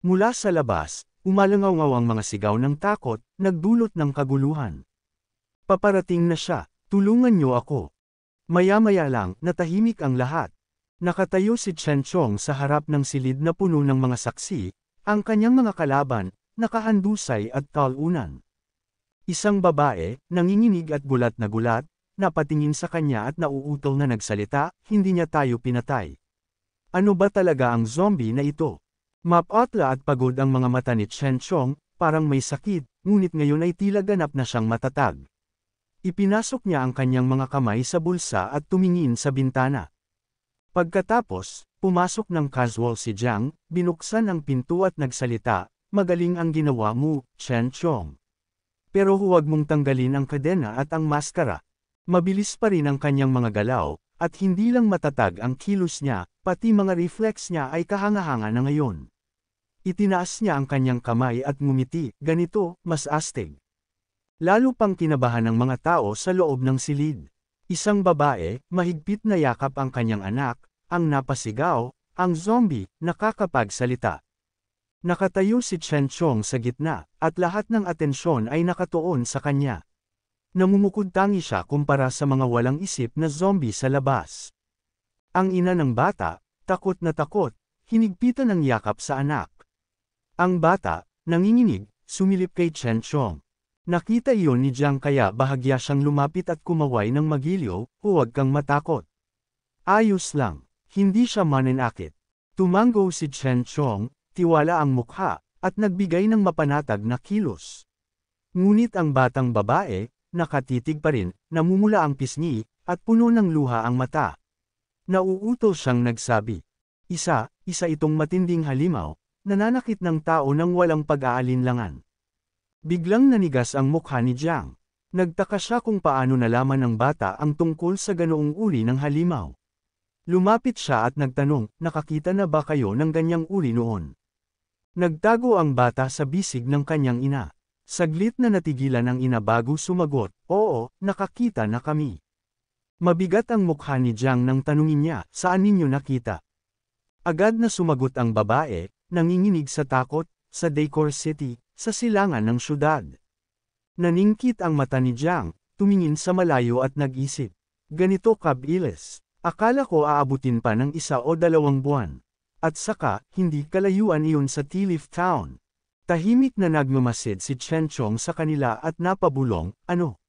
Mula sa labas, umalangaw ang mga sigaw ng takot, nagdulot ng kaguluhan. Paparating na siya, tulungan niyo ako. Maya-maya lang, natahimik ang lahat. Nakatayo si Chen Chong sa harap ng silid na puno ng mga saksi, ang kanyang mga kalaban, nakahandusay at talunan. Isang babae, nanginginig at gulat, napatingin sa kanya at nauutol na nagsalita, hindi niya tayo pinatay. Ano ba talaga ang zombie na ito? Mapotla at pagod ang mga mata ni Chen Chong, parang may sakit, ngunit ngayon ay tila ganap na siyang matatag. Ipinasok niya ang kanyang mga kamay sa bulsa at tumingin sa bintana. Pagkatapos, pumasok ng casual si Jiang, binuksan ang pinto at nagsalita, "Magaling ang ginawa mo, Chen Chong. Pero huwag mong tanggalin ang kadena at ang maskara." Mabilis pa rin ang kanyang mga galaw, at hindi lang matatag ang kilos niya, pati mga reflex niya ay kahanga-hanga na ngayon. Itinaas niya ang kanyang kamay at ngumiti, ganito, mas astig. Lalo pang kinabahan ng mga tao sa loob ng silid. Isang babae, mahigpit na yakap ang kanyang anak, ang napasigaw, ang zombie, nakakapagsalita. Nakatayo si Chen Chong sa gitna, at lahat ng atensyon ay nakatuon sa kanya. Namumukod-tangi siya kumpara sa mga walang isip na zombie sa labas. Ang ina ng bata, takot na takot, hinigpitan ng yakap sa anak. Ang bata, nanginginig, sumilip kay Chen Chong. Nakita iyon ni Jiang kaya bahagya siyang lumapit at kumaway ng magiliw, "Huwag kang matakot. Ayos lang." Hindi siya mananakit. Tumango si Chen Chong, tiwala ang mukha, at nagbigay ng mapanatag na kilos. Ngunit ang batang babae, nakatitig pa rin, namumula ang pisngi, at puno ng luha ang mata. Nauutol siyang nagsabi. Isa itong matinding halimaw, nananakit ng tao nang walang pag-aalinlangan. Biglang nanigas ang mukha ni Jiang. Nagtaka siya kung paano nalaman ng bata ang tungkol sa ganoong uri ng halimaw. Lumapit siya at nagtanong, "Nakakita na ba kayo ng ganyang uri noon?" Nagtago ang bata sa bisig ng kanyang ina. Saglit na natigilan ang ina bago sumagot, "Oo, nakakita na kami." Mabigat ang mukha ni Jiang nang tanungin niya, "Saan ninyo nakita?" Agad na sumagot ang babae, nanginginig sa takot, "Sa Decor City, sa silangan ng syudad." Naningkit ang mata ni Jiang, tumingin sa malayo at nag-isip. Ganito kabilis. Akala ko aabutin pa ng 1 o 2 buwan. At saka, hindi kalayuan iyon sa T-Leaf Town. Tahimik na nagmamasid si Chen Chong sa kanila at napabulong, "Ano?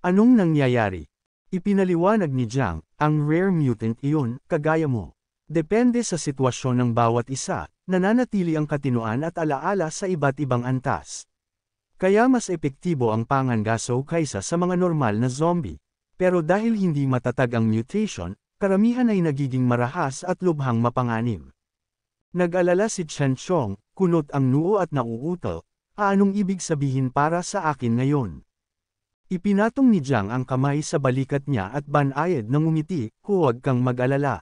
Anong nangyayari?" Ipinaliwanag ni Jiang, "Ang rare mutant iyon, kagaya mo. Depende sa sitwasyon ng bawat isa, nananatili ang katinoan at alaala sa iba't ibang antas. Kaya mas epektibo ang pangangaso kaysa sa mga normal na zombie. Pero dahil hindi matatag ang mutation, karamihan ay nagiging marahas at lubhang mapanganib." Nag-alala si Chen Chong, kunot ang noo at nauutol, "Anong ibig sabihin para sa akin ngayon?" Ipinatong ni Jiang ang kamay sa balikat niya at banayad na ngumiti, "Huwag kang mag-alala.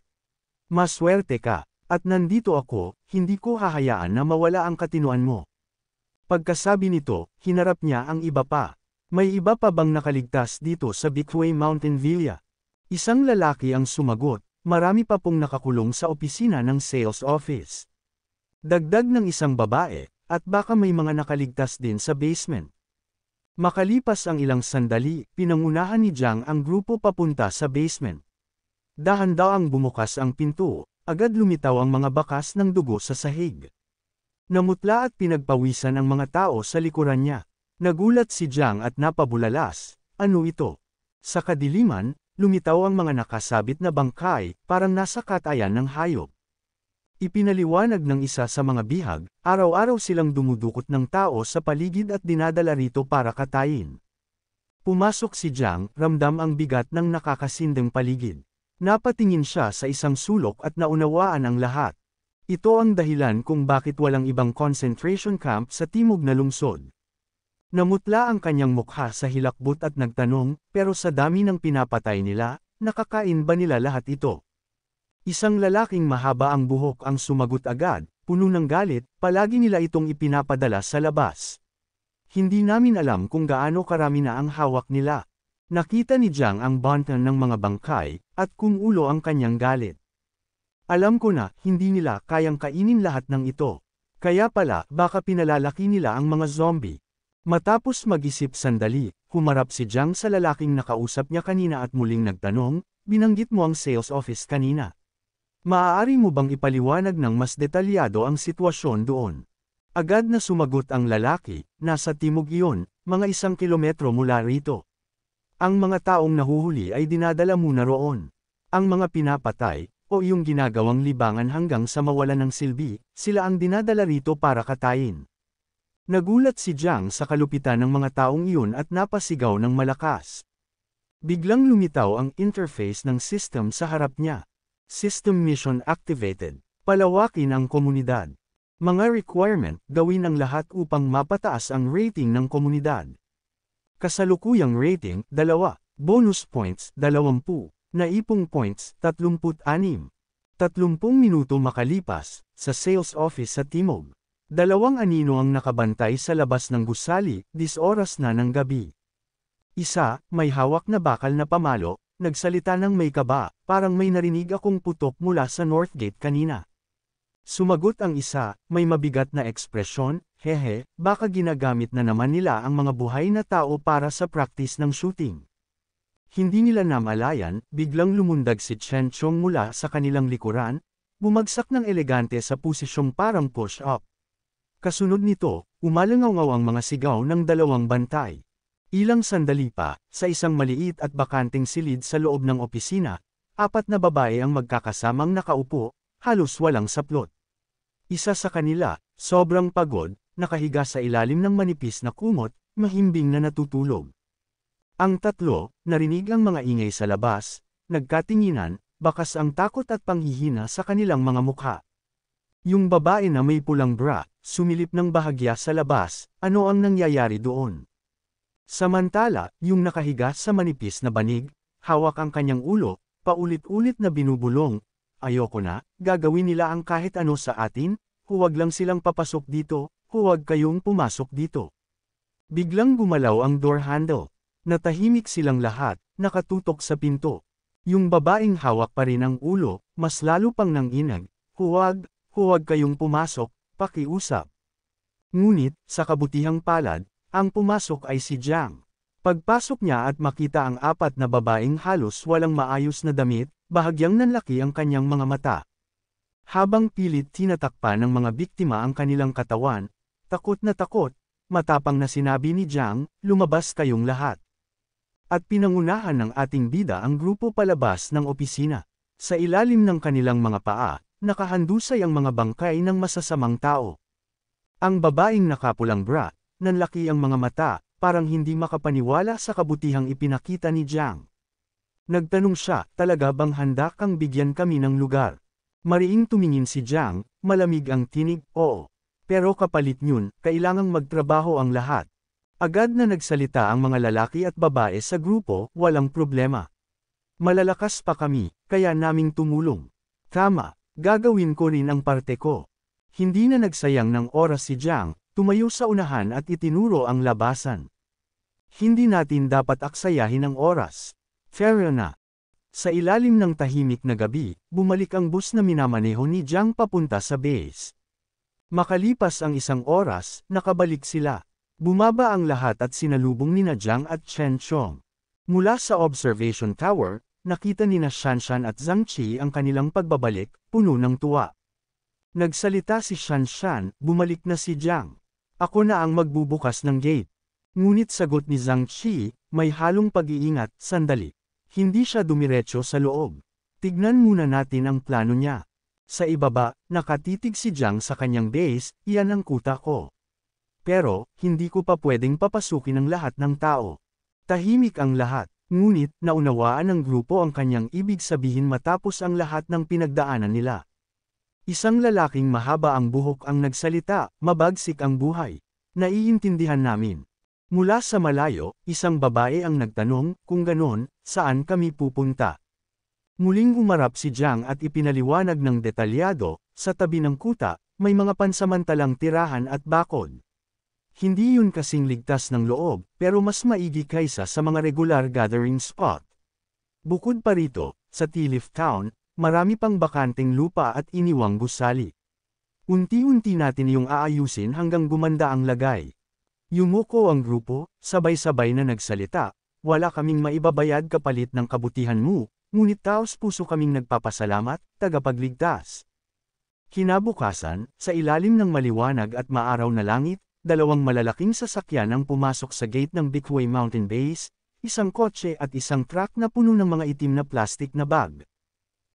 Maswerte ka, at nandito ako, hindi ko hahayaan na mawala ang katinoan mo." Pagkasabi nito, hinarap niya ang iba pa. "May iba pa bang nakaligtas dito sa Bickway Mountain Villa?" Isang lalaki ang sumagot, "Marami pa pong nakakulong sa opisina ng sales office." Dagdag ng isang babae, "At baka may mga nakaligtas din sa basement." Makalipas ang ilang sandali, pinangunahan ni Jiang ang grupo papunta sa basement. Dahan-daang bumukas ang pinto, agad lumitaw ang mga bakas ng dugo sa sahig. Namutla at pinagpawisan ang mga tao sa likuran niya. Nagulat si Jiang at napabulalas, "Ano ito?" Sa kadiliman, lumitaw ang mga nakasabit na bangkay, parang nasa katayan ng hayop. Ipinaliwanag ng isa sa mga bihag, araw-araw silang dumudukot ng tao sa paligid at dinadala rito para katayin. Pumasok si Jiang, ramdam ang bigat ng nakakasindang paligid. Napatingin siya sa isang sulok at naunawaan ang lahat. Ito ang dahilan kung bakit walang ibang concentration camp sa timog na lungsod. Namutla ang kanyang mukha sa hilakbot at nagtanong, "Pero sa dami ng pinapatay nila, nakakain ba nila lahat ito?" Isang lalaking mahaba ang buhok ang sumagot agad, puno ng galit, "Palagi nila itong ipinapadala sa labas. Hindi namin alam kung gaano karami na ang hawak nila." Nakita ni Jiang ang bantan ng mga bangkay, at kumulo ang kanyang galit. "Alam ko na, hindi nila kayang kainin lahat ng ito. Kaya pala, baka pinalalaki nila ang mga zombie. Matapos mag-isip sandali, humarap si Jiang sa lalaking nakausap niya kanina at muling nagtanong, binanggit mo ang sales office kanina. Maaari mo bang ipaliwanag ng mas detalyado ang sitwasyon doon? Agad na sumagot ang lalaki, nasa timog iyon, mga 1 kilometro mula rito. Ang mga taong nahuhuli ay dinadala muna roon. Ang mga pinapatay, o yung ginagawang libangan hanggang sa mawalan ng silbi, sila ang dinadala rito para katayin. Nagulat si Jiang sa kalupitan ng mga taong iyon at napasigaw ng malakas. Biglang lumitaw ang interface ng system sa harap niya. System mission activated. Palawakin ang komunidad. Mga requirement, gawin ang lahat upang mapataas ang rating ng komunidad. Kasalukuyang rating, 2. Bonus points, 20. Naipong points, 36. 30 minuto makalipas, sa sales office sa Timog. 2 anino ang nakabantay sa labas ng gusali, 10 oras na ng gabi. Isa, may hawak na bakal na pamalo, nagsalita ng may kaba, parang may narinig akong putok mula sa North Gate kanina. Sumagot ang isa, may mabigat na ekspresyon, hehe, baka ginagamit na naman nila ang mga buhay na tao para sa practice ng shooting. Hindi nila namalayan, biglang lumundag si Chen Chong mula sa kanilang likuran, bumagsak ng elegante sa posisyong parang push-up. Kasunod nito, umalangaw ang mga sigaw ng 2 bantay. Ilang sandali pa, sa isang maliit at bakanting silid sa loob ng opisina, 4 na babae ang magkakasamang nakaupo, halos walang saplot. Isa sa kanila, sobrang pagod, nakahiga sa ilalim ng manipis na kumot, mahimbing na natutulog. Ang 3, narinig ang mga ingay sa labas, nagkatinginan, bakas ang takot at panghihina sa kanilang mga mukha. Yung babae na may pulang bra, sumilip ng bahagya sa labas, ano ang nangyayari doon? Samantala, yung nakahiga sa manipis na banig, hawak ang kanyang ulo, paulit-ulit na binubulong, ayoko na, gagawin nila ang kahit ano sa atin, huwag lang silang papasok dito, huwag kayong pumasok dito. Biglang gumalaw ang door handle. Natahimik silang lahat, nakatutok sa pinto. Yung babaeng hawak pa rin ang ulo, mas lalo pang nanginag, huwag kayong pumasok, pakiusap. Ngunit, sa kabutihang palad, ang pumasok ay si Jiang. Pagpasok niya at makita ang 4 na babaeng halos walang maayos na damit, bahagyang nanlaki ang kanyang mga mata. Habang pilit tinatakpan ng mga biktima ang kanilang katawan, takot, matapang na sinabi ni Jiang, lumabas kayong lahat. At pinangunahan ng ating bida ang grupo palabas ng opisina. Sa ilalim ng kanilang mga paa, nakahandusay ang mga bangkay ng masasamang tao. Ang babaeng nakapulang bra, nanlaki ang mga mata, parang hindi makapaniwala sa kabutihang ipinakita ni Jiang. Nagtanong siya, talaga bang handa kang bigyan kami ng lugar? Mariing tumingin si Jiang, malamig ang tinig, oo. Pero kapalit yun, kailangang magtrabaho ang lahat. Agad na nagsalita ang mga lalaki at babae sa grupo, walang problema. Malalakas pa kami, kaya naming tumulong. Tama, gagawin ko rin ang parte ko. Hindi na nagsayang ng oras si Jiang, tumayo sa unahan at itinuro ang labasan. Hindi natin dapat aksayahin ang oras. Fair na. Sa ilalim ng tahimik na gabi, bumalik ang bus na minamaneho ni Jiang papunta sa base. Makalipas ang 1 oras, nakabalik sila. Bumaba ang lahat at sinalubong nina Jiang at Chen Chong. Mula sa observation tower, nakita nina Shanshan at Zhang Qi ang kanilang pagbabalik, puno ng tuwa. Nagsalita si Shanshan, bumalik na si Jiang. Ako na ang magbubukas ng gate. Ngunit sagot ni Zhang Qi, may halong pag-iingat, sandali. Hindi siya dumiretso sa loob. Tignan muna natin ang plano niya. Sa ibaba, nakatitig si Jiang sa kanyang base, iyan ang kuta ko. Pero, hindi ko pa pwedeng papasukin ang lahat ng tao. Tahimik ang lahat, ngunit naunawaan ng grupo ang kanyang ibig sabihin matapos ang lahat ng pinagdaanan nila. Isang lalaking mahaba ang buhok ang nagsalita, mabagsik ang buhay. Naiintindihan namin. Mula sa malayo, isang babae ang nagtanong, kung ganon, saan kami pupunta? Muling umarap si Jiang at ipinaliwanag ng detalyado, sa tabi ng kuta, may mga pansamantalang tirahan at bakod. Hindi yun kasing ligtas ng loob, pero mas maigi kaysa sa mga regular gathering spot. Bukod pa rito, sa Tilif Town, marami pang bakanteng lupa at iniwang gusali. Unti-unti natin iyong aayusin hanggang gumanda ang lagay. Yumuko ang grupo, sabay-sabay na nagsalita, wala kaming maibabayad kapalit ng kabutihan mo, ngunit taos puso kaming nagpapasalamat, tagapagligtas. Kinabukasan, sa ilalim ng maliwanag at maaraw na langit, dalawang malalaking sasakyan ang pumasok sa gate ng Bickway Mountain Base, isang kotse at isang truck na puno ng mga itim na plastic na bag.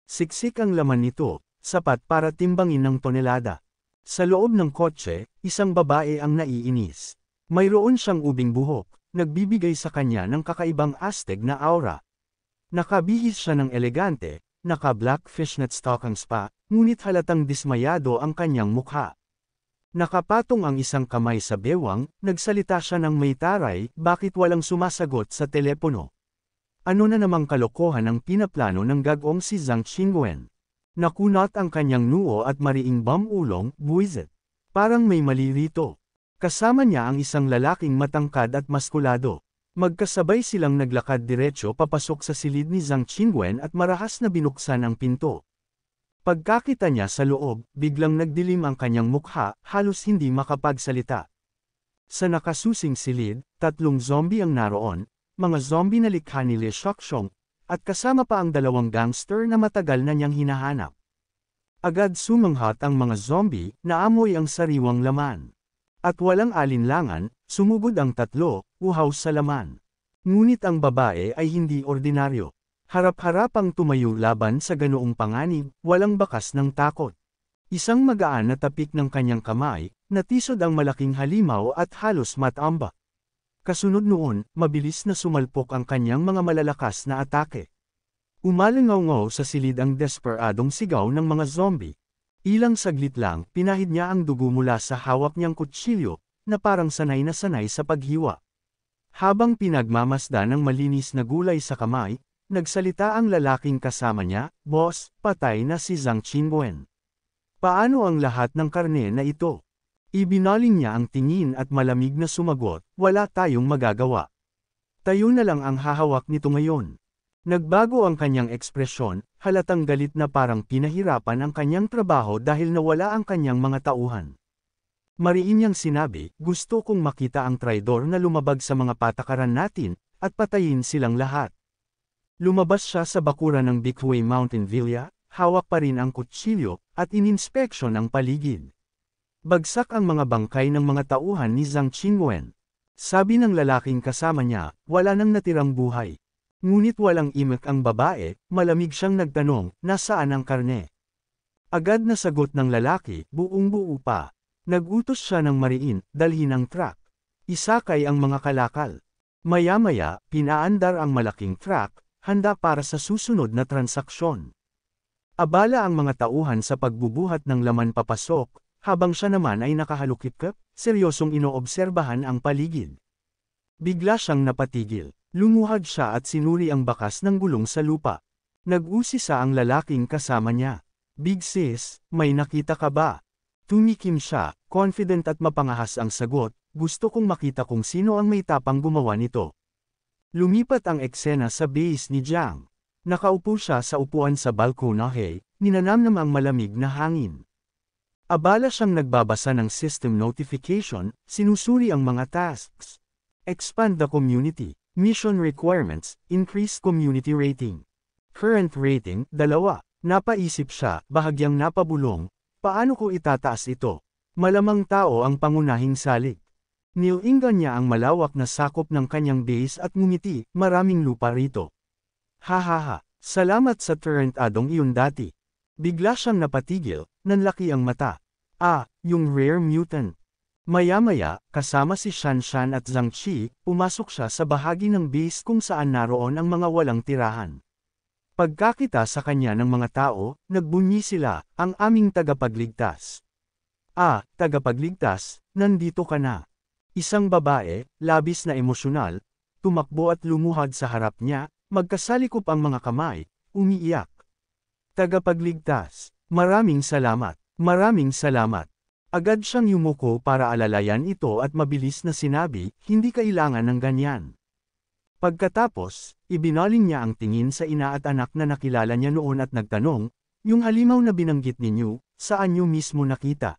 Siksik ang laman nito, sapat para timbangin ng tonelada. Sa loob ng kotse, isang babae ang naiinis. Mayroon siyang ubing buhok, nagbibigay sa kanya ng kakaibang astig na aura. Nakabihis siya ng elegante, naka-black fishnet stockings pa, ngunit halatang dismayado ang kanyang mukha. Nakapatong ang isang kamay sa bewang, nagsalita siya ng may taray, bakit walang sumasagot sa telepono. Ano na namang kalokohan ang pinaplano ng gagong si Zhang Qingwen? Nakunat ang kanyang noo at mariing bamulong, buwisit. Parang may mali rito. Kasama niya ang isang lalaking matangkad at maskulado. Magkasabay silang naglakad diretso papasok sa silid ni Zhang Qingwen at marahas na binuksan ang pinto. Pagkakita niya sa loob, biglang nagdilim ang kanyang mukha, halos hindi makapagsalita. Sa nakasusing silid, 3 zombie ang naroon, mga zombie na likha ni Li Shoxiong, at kasama pa ang 2 gangster na matagal na niyang hinahanap. Agad sumanghat ang mga zombie, naamoy ang sariwang laman. At walang alinlangan, sumugod ang 3, uhaw sa laman. Ngunit ang babae ay hindi ordinaryo. Harap-harapang tumayo laban sa ganoong panganib, walang bakas ng takot. Isang magaan na tapik ng kanyang kamay, natisod ang malaking halimaw at halos matamba. Kasunod noon, mabilis na sumalpok ang kanyang mga malalakas na atake. Umalangaw-ngaw sa silid ang desperadong sigaw ng mga zombie. Ilang saglit lang, pinahid niya ang dugo mula sa hawak niyang kutsilyo, na parang sanay na sanay sa paghiwa. Habang pinagmamasda ng malinis na gulay sa kamay, nagsalita ang lalaking kasama niya, "Boss, patay na si Zhang Qingwen. Paano ang lahat ng karne na ito?" Ibinaling niya ang tingin at malamig na sumagot, "Wala tayong magagawa. Tayo na lang ang hahawak nito ngayon." Nagbago ang kanyang ekspresyon, halatang galit na parang pinahirapan ang kanyang trabaho dahil nawala ang kanyang mga tauhan. Mariin niyang sinabi, "Gusto kong makita ang traidor na lumabag sa mga patakaran natin, at patayin silang lahat." Lumabas siya sa bakuran ng Bickway Mountain Villa, hawak pa rin ang kutsilyo, at ininspeksyon ang paligid. Bagsak ang mga bangkay ng mga tauhan ni Zhang Qingwen. Sabi ng lalaking kasama niya, wala nang natirang buhay. Ngunit walang imik ang babae, malamig siyang nagtanong, "Nasaan ang karne?" Agad na sagot ng lalaki, "Buong-buo pa." Nagutos siya ng mariin, dalhin ang truck. Isakay ang mga kalakal. Maya-maya, pinaandar ang malaking truck, handa para sa susunod na transaksyon. Abala ang mga tauhan sa pagbubuhat ng laman papasok, habang siya naman ay nakahalukip-kip, seryosong inoobserbahan ang paligid. Bigla siyang napatigil. Lumuhad siya at sinuri ang bakas ng gulong sa lupa. Nag-usisa ang lalaking kasama niya. "Big sis, may nakita ka ba?" Tumikim siya, confident at mapangahas ang sagot, "Gusto kong makita kung sino ang may tapang gumawa nito." Lumipat ang eksena sa base ni Jiang. Nakaupo siya sa upuan sa balkonahe, ninanamnam ang malamig na hangin. Abala siyang nagbabasa ng system notification, sinusuri ang mga tasks. Expand the community. Mission requirements, increase community rating. Current rating, 2. Napaisip siya, bahagyang napabulong, paano ko itataas ito? Malamang tao ang pangunahing salik. Nilingan niya ang malawak na sakop ng kanyang base at ngumiti, maraming lupa rito. Hahaha, salamat sa turret adong iyon dati. Bigla siyang napatigil, nanlaki ang mata. Yung rare mutant. Maya-maya, kasama si Shanshan at Zhang Qi, pumasok siya sa bahagi ng base kung saan naroon ang mga walang tirahan. Pagkakita sa kanya ng mga tao, nagbunyi sila, "Ang aming tagapagligtas." Tagapagligtas, nandito ka na." Isang babae, labis na emosyonal, tumakbo at lumuhad sa harap niya, magkasalikop ang mga kamay, umiiyak. "Tagapagligtas, maraming salamat, maraming salamat." Agad siyang yumuko para alalayan ito at mabilis na sinabi, "Hindi kailangan ng ganyan." Pagkatapos, ibinaling niya ang tingin sa ina at anak na nakilala niya noon at nagtanong, "Yung halimaw na binanggit ninyo, saan niyo mismo nakita?"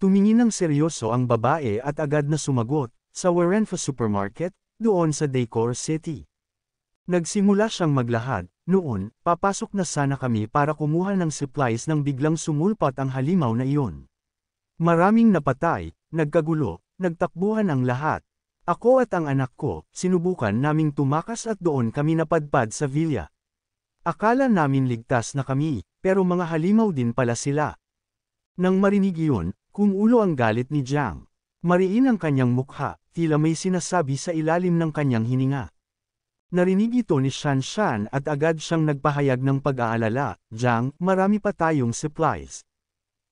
Tumingin ng seryoso ang babae at agad na sumagot, sa Warenfa Supermarket, doon sa Decor City. Nagsimula siyang maglahad, noon, papasok na sana kami para kumuha ng supplies nang biglang sumulpat ang halimaw na iyon. Maraming napatay, nagkagulo, nagtakbuhan ang lahat. Ako at ang anak ko, sinubukan naming tumakas at doon kami napadpad sa villa. Akala namin ligtas na kami, pero mga halimaw din pala sila. Nang marinig iyon, kumulo ang galit ni Jiang. Mariin ang kanyang mukha, tila may sinasabi sa ilalim ng kanyang hininga. Narinig ito ni Shanshan at agad siyang nagpahayag ng pag-aalala, Jiang, marami pa tayong supplies.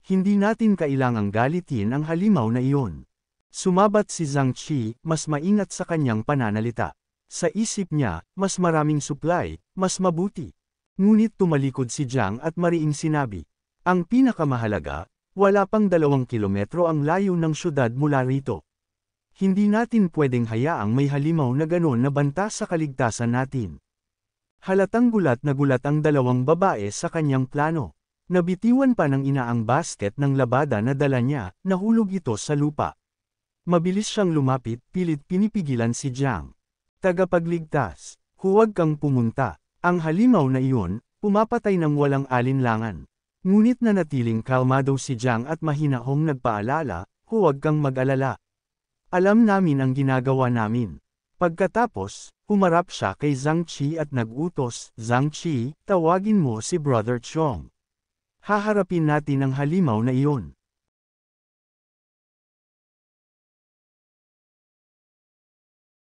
Hindi natin kailangang galitin ang halimaw na iyon. Sumabat si Zhang Qi, mas maingat sa kanyang pananalita. Sa isip niya, mas maraming supply, mas mabuti. Ngunit tumalikod si Jiang at mariing sinabi, ang pinakamahalaga, wala pang 2 kilometro ang layo ng syudad mula rito. Hindi natin pwedeng hayaang may halimaw na ganon na banta sa kaligtasan natin. Halatang gulat na gulat ang dalawang babae sa kanyang plano. Nabitiwan pa ng ina ang basket ng labada na dala niya, nahulog ito sa lupa. Mabilis siyang lumapit, pilit pinipigilan si Jiang. Tagapagligtas, huwag kang pumunta. Ang halimaw na iyon, pumapatay ng walang alinlangan. Ngunit nanatiling kalmado si Jiang at mahinahong nagpaalala, huwag kang mag-alala. Alam namin ang ginagawa namin. Pagkatapos, humarap siya kay Zhang Qi at nag-utos, Zhang Qi, tawagin mo si Brother Chong. Haharapin natin ang halimaw na iyon.